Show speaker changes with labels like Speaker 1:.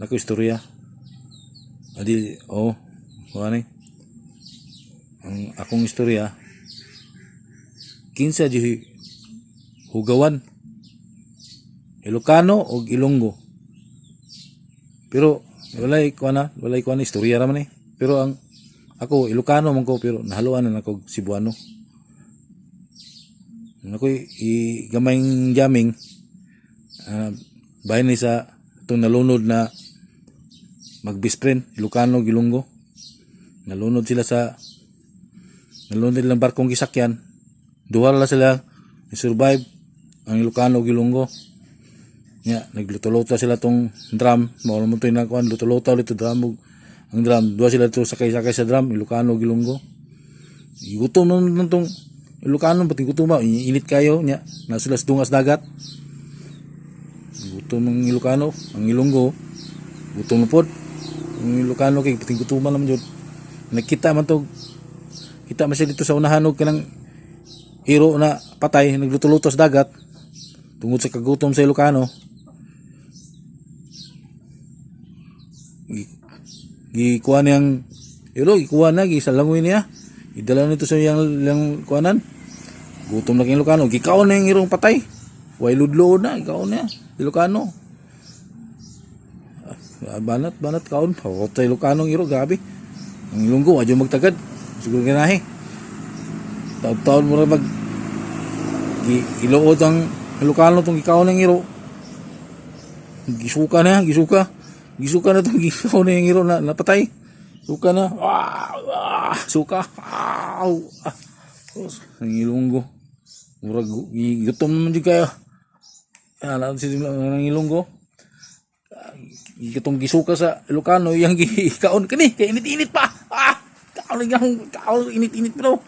Speaker 1: nako istorya. Adi kuan ang akong istorya kinsa di hugawan Ilocano o Ilonggo. Pero walay kuan istorya ra man Pero ang ako Ilocano man ko pero nahaluan na ako Cebuano. Ako gamayng jamming bahin ni sa itong nalunod na mag-best friend Ilocano Ilonggo. Nalunod nilang barkong gisakyan. Duha la sila survive ang Ilocano Ilonggo. Nagluto-luto sila tong drum. Mawala mo ito yung nakuhan. Luto-luto ulit ito drum. Ang drum. Dua sila ito sakay-sakay sa drum. Ilocano Ilonggo. Gutom naman itong Ilocano. Pati gutom ba? Init kayo. Nasulas dungas dagat. Gutom ng Ilocano. Ang Ilonggo. Gutom na po. Ang Ilocano kay pati gutom naman yun. Nakita man to. Kita man siya dito sa unahanog ka ng hero na patay. Nagluto-luto sa dagat. Tungod sa kagutom sa Ilocano. Gikuha niyang gikuha na gisalangoy niya idala nito sa yang kuanan gutom na kang Ilocano gikaon na yung irong patay way ludlo na gikaon niya Ilocano banat kaon hawot sa Ilocano iro gabi ang Ilonggo adyo magtagad siguro ganahe taon mo ra mag iluod ang Ilocano tong gikaon ng iro gisuka na itong gikaw na yung hero na napatay. Suka na. Suka. Ang Ilonggo. Murag gutom naman dyan kayo. Alam si ng Ilonggo. Itong gisuka sa Ilocano, yung gikaon. Kani, kaya init-init pa. Kaon, init-init pa daw.